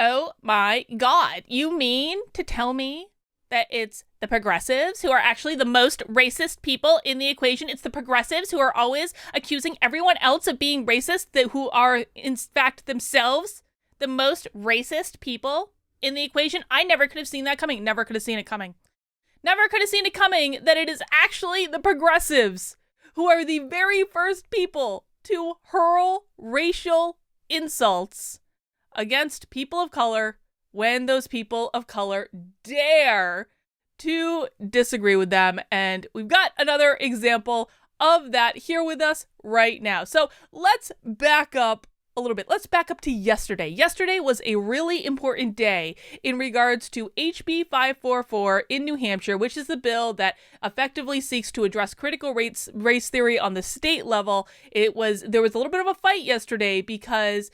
Oh my God. You mean to tell me that it's the progressives who are actually the most racist people in the equation? It's the progressives who are always accusing everyone else of being racist, who are, in fact, themselves the most racist people in the equation? I never could have seen that coming. Never could have seen it coming. Never could have seen it coming that it is actually the progressives who are the very first people to hurl racial insults against people of color when those people of color dare to disagree with them. And we've got another example of that here with us right now. So let's back up a little bit. Let's back up to yesterday. Yesterday was a really important day in regards to HB 544 in New Hampshire, which is the bill that effectively seeks to address critical race theory on the state level. There was a little bit of a fight yesterday because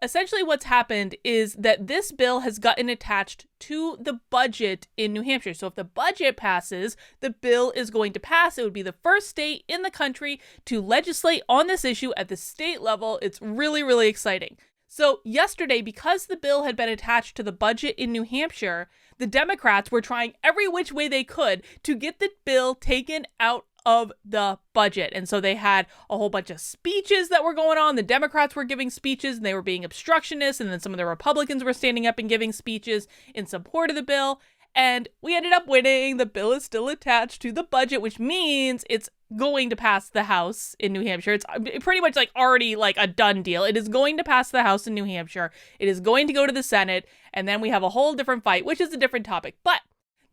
essentially what's happened is that this bill has gotten attached to the budget in New Hampshire. So if the budget passes, the bill is going to pass. It would be the first state in the country to legislate on this issue at the state level. It's really, really exciting. So yesterday, because the bill had been attached to the budget in New Hampshire, the Democrats were trying every which way they could to get the bill taken out of the budget. And so they had a whole bunch of speeches that were going on. The Democrats were giving speeches and they were being obstructionists. And then some of the Republicans were standing up and giving speeches in support of the bill. And we ended up winning. The bill is still attached to the budget, which means it's going to pass the House in New Hampshire. It's pretty much already a done deal. It is going to pass the House in New Hampshire. It is going to go to the Senate. And then we have a whole different fight, which is a different topic. But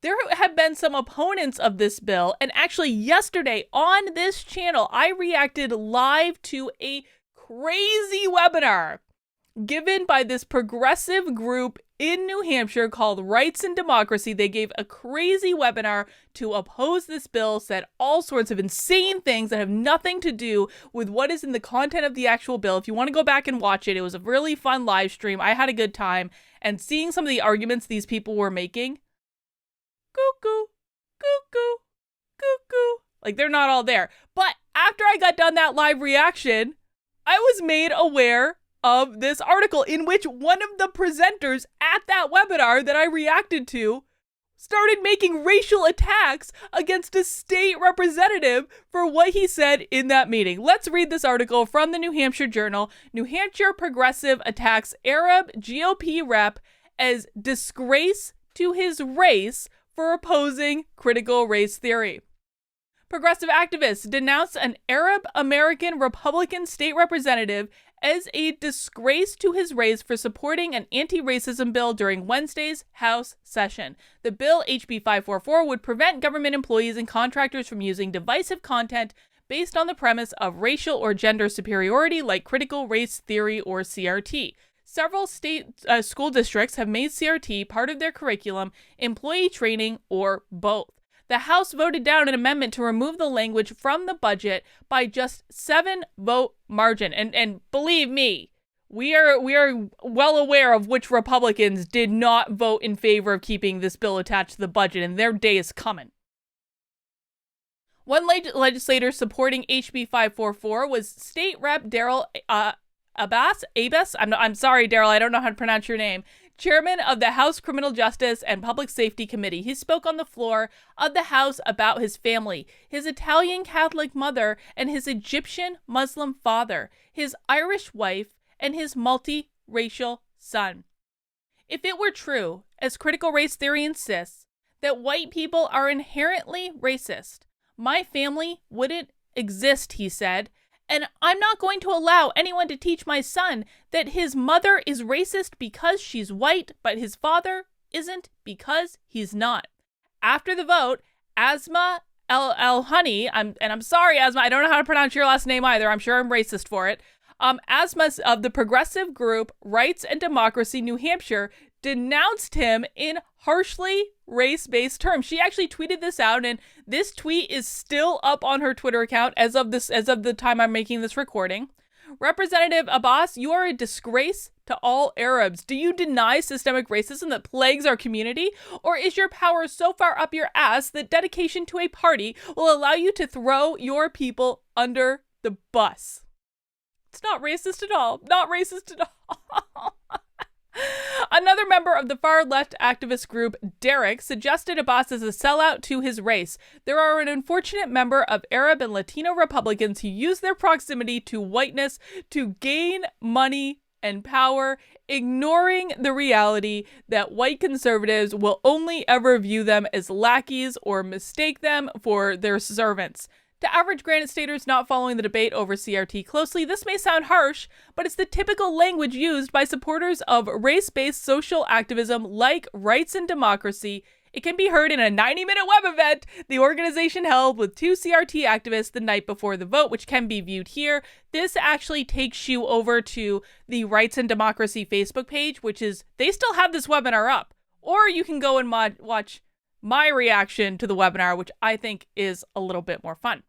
there have been some opponents of this bill, and actually yesterday on this channel, I reacted live to a crazy webinar given by this progressive group in New Hampshire called Rights and Democracy. They gave a crazy webinar to oppose this bill, said all sorts of insane things that have nothing to do with what is in the content of the actual bill. If you want to go back and watch it, it was a really fun live stream. I had a good time, and seeing some of the arguments these people were making, cuckoo, cuckoo, cuckoo. They're not all there. But after I got done that live reaction, I was made aware of this article in which one of the presenters at that webinar that I reacted to started making racial attacks against a state representative for what he said in that meeting. Let's read this article from the New Hampshire Journal. New Hampshire progressive attacks Arab GOP rep as disgrace to his race for opposing critical race theory. Progressive activists denounced an Arab American Republican state representative as a disgrace to his race for supporting an anti-racism bill during Wednesday's House session. The bill, HB 544, would prevent government employees and contractors from using divisive content based on the premise of racial or gender superiority like critical race theory or CRT. Several state school districts have made CRT part of their curriculum, employee training, or both. The House voted down an amendment to remove the language from the budget by just 7-vote margin. And believe me, we are well aware of which Republicans did not vote in favor of keeping this bill attached to the budget, and their day is coming. One legislator supporting HB 544 was State Rep. Daryl Abbas. I'm sorry, Daryl, I don't know how to pronounce your name. Chairman of the House Criminal Justice and Public Safety Committee. He spoke on the floor of the House about his family, his Italian Catholic mother and his Egyptian Muslim father, his Irish wife, and his multiracial son. If it were true, as critical race theory insists, that white people are inherently racist, my family wouldn't exist, he said. And I'm not going to allow anyone to teach my son that his mother is racist because she's white, but his father isn't because he's not. After the vote, Asma El-Hani, I'm sorry, Asma, I don't know how to pronounce your last name either. I'm sure I'm racist for it. Asma of the progressive group Rights and Democracy New Hampshire denounced him in harshly race-based terms. She actually tweeted this out, and this tweet is still up on her Twitter account as of the time I'm making this recording. Representative Abbas, you are a disgrace to all Arabs. Do you deny systemic racism that plagues our community? Or is your power so far up your ass that dedication to a party will allow you to throw your people under the bus? It's not racist at all. Not racist at all. Another member of the far-left activist group, Derek, suggested Abbas is a sellout to his race. There are an unfortunate member of Arab and Latino Republicans who use their proximity to whiteness to gain money and power, ignoring the reality that white conservatives will only ever view them as lackeys or mistake them for their servants. To average Granite Staters not following the debate over CRT closely, this may sound harsh, but it's the typical language used by supporters of race-based social activism like Rights and Democracy. It can be heard in a 90-minute web event the organization held with 2 CRT activists the night before the vote, which can be viewed here. This actually takes you over to the Rights and Democracy Facebook page, which is, they still have this webinar up. Or you can go and watch my reaction to the webinar, which I think is a little bit more fun.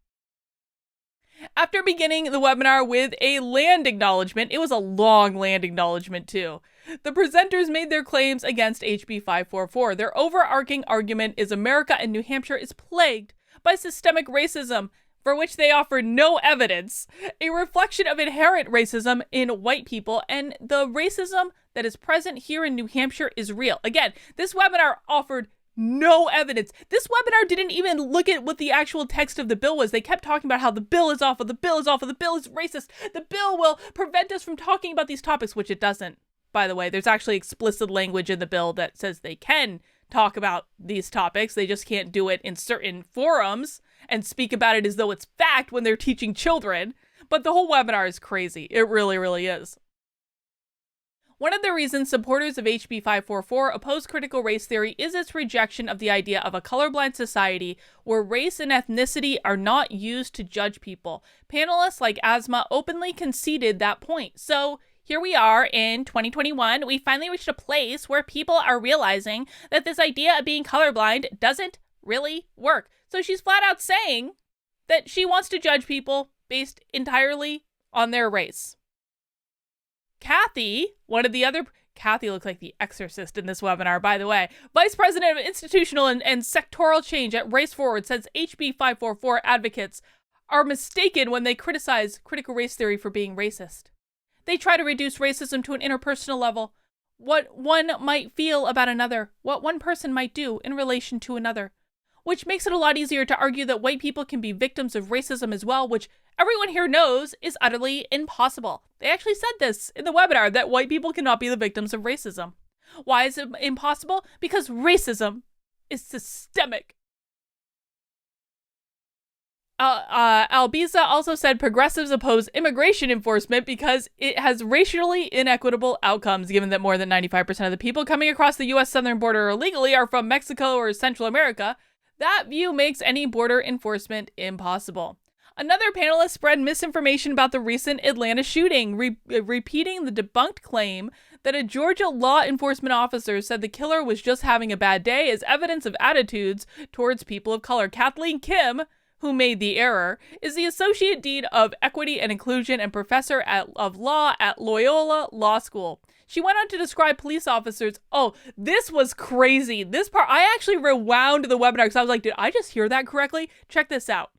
After beginning the webinar with a land acknowledgement, it was a long land acknowledgement too, the presenters made their claims against HB 544. Their overarching argument is America and New Hampshire is plagued by systemic racism, for which they offer no evidence, a reflection of inherent racism in white people, and the racism that is present here in New Hampshire is real. Again, this webinar offered no evidence. This webinar didn't even look at what the actual text of the bill was. They kept talking about how the bill is awful, the bill is awful, the bill is racist, the bill will prevent us from talking about these topics, which it doesn't. By the way, there's actually explicit language in the bill that says they can talk about these topics. They just can't do it in certain forums and speak about it as though it's fact when they're teaching children. But the whole webinar is crazy. It really, really is. One of the reasons supporters of HB 544 oppose critical race theory is its rejection of the idea of a colorblind society where race and ethnicity are not used to judge people. Panelists like Asma openly conceded that point. So here we are in 2021. We finally reached a place where people are realizing that this idea of being colorblind doesn't really work. So she's flat out saying that she wants to judge people based entirely on their race. Kathy, Kathy looks like the exorcist in this webinar, by the way. Vice President of Institutional and Sectoral Change at Race Forward says HB 544 advocates are mistaken when they criticize critical race theory for being racist. They try to reduce racism to an interpersonal level, what one might feel about another, what one person might do in relation to another, which makes it a lot easier to argue that white people can be victims of racism as well, which everyone here knows is utterly impossible. They actually said this in the webinar, that white people cannot be the victims of racism. Why is it impossible? Because racism is systemic. Albiza also said progressives oppose immigration enforcement because it has racially inequitable outcomes, given that more than 95% of the people coming across the U.S. southern border illegally are from Mexico or Central America. That view makes any border enforcement impossible. Another panelist spread misinformation about the recent Atlanta shooting, repeating the debunked claim that a Georgia law enforcement officer said the killer was just having a bad day as evidence of attitudes towards people of color. Kathleen Kim, who made the error, is the Associate Dean of Equity and Inclusion and Professor of Law at Loyola Law School. She went on to describe police officers. Oh, this was crazy. This part, I actually rewound the webinar because I was like, did I just hear that correctly? Check this out.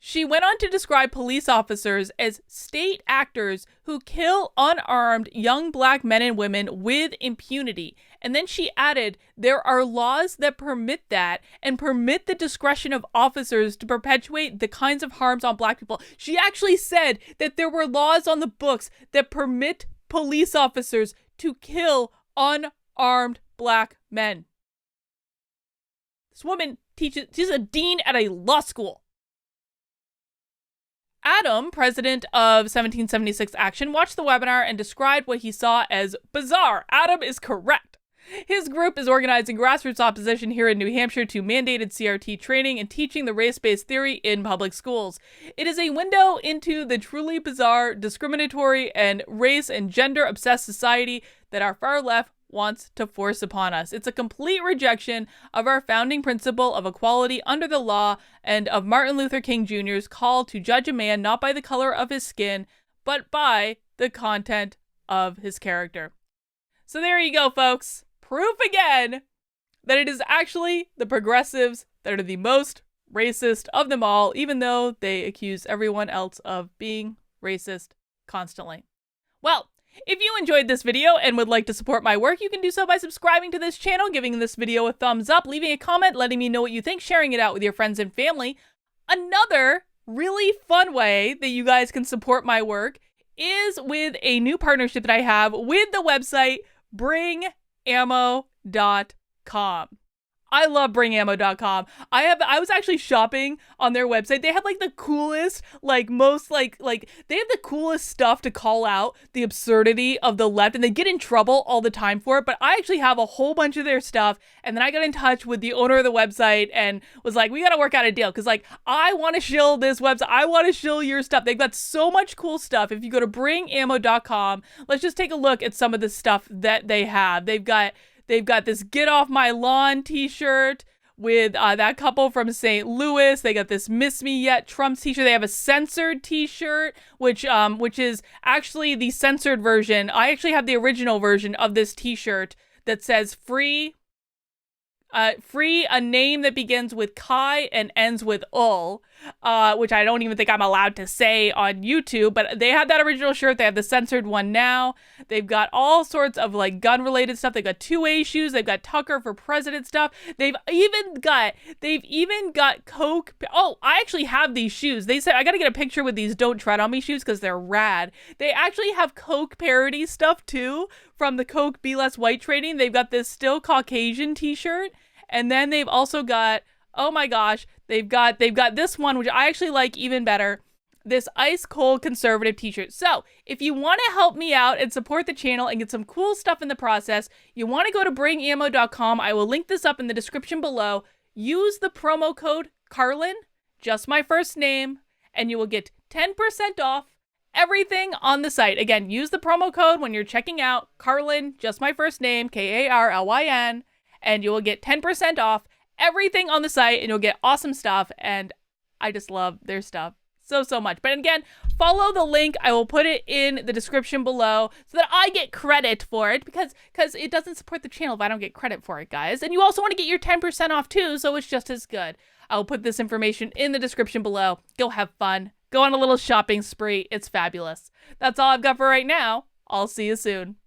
She went on to describe police officers as state actors who kill unarmed young black men and women with impunity. And then she added, there are laws that permit that and permit the discretion of officers to perpetuate the kinds of harms on black people. She actually said that there were laws on the books that permit police officers to kill unarmed black men. This woman she's a dean at a law school. Adam, president of 1776 Action, watched the webinar and described what he saw as bizarre. Adam is correct. His group is organizing grassroots opposition here in New Hampshire to mandated CRT training and teaching the race-based theory in public schools. It is a window into the truly bizarre, discriminatory, and race and gender-obsessed society that our far left wants to force upon us. It's a complete rejection of our founding principle of equality under the law and of Martin Luther King Jr.'s call to judge a man not by the color of his skin, but by the content of his character. So there you go, folks. Proof again that it is actually the progressives that are the most racist of them all, even though they accuse everyone else of being racist constantly. Well, If you enjoyed this video and would like to support my work, you can do so by subscribing to this channel, giving this video a thumbs up, leaving a comment, letting me know what you think, sharing it out with your friends and family. Another really fun way that you guys can support my work is with a new partnership that I have with the website bringammo.com. I love bringammo.com. I was actually shopping on their website. They have like the coolest, like most like they have the coolest stuff to call out the absurdity of the left, and they get in trouble all the time for it. But I actually have a whole bunch of their stuff, and then I got in touch with the owner of the website and was like, we got to work out a deal, because like I want to shill this website. I want to shill your stuff. They've got so much cool stuff. If you go to bringammo.com, let's just take a look at some of the stuff that they have. They've got this Get Off My Lawn t-shirt with that couple from St. Louis. They got this Miss Me Yet Trump t-shirt. They have a censored t-shirt, which is actually the censored version. I actually have the original version of this t-shirt that says free a name that begins with Kai and ends with ul, which I don't even think I'm allowed to say on YouTube, but they had that original shirt. They have the censored one now. They've got all sorts of like gun related stuff. They've got 2A shoes. They've got Tucker for President stuff. They've even got Coke. Oh, I actually have these shoes. They said I got to get a picture with these Don't Tread on Me shoes because they're rad. They actually have Coke parody stuff too from the Coke Be Less White Trading. They've got this Still Caucasian t-shirt. And then they've also got, oh my gosh, they've got this one, which I actually like even better, this Ice Cold Conservative t-shirt. So if you want to help me out and support the channel and get some cool stuff in the process, you want to go to bringammo.com. I will link this up in the description below. Use the promo code Carlin, just my first name, and you will get 10% off everything on the site. Again, use the promo code when you're checking out, Carlin, just my first name, Karlyn, and you will get 10% off everything on the site, and you'll get awesome stuff, and I just love their stuff so much. But again, follow the link. I will put it in the description below so that I get credit for it, because it doesn't support the channel if I don't get credit for it, guys. And you also want to get your 10% off too, so it's just as good. I will put this information in the description below. Go have fun. Go on a little shopping spree. It's fabulous. That's all I've got for right now. I'll see you soon.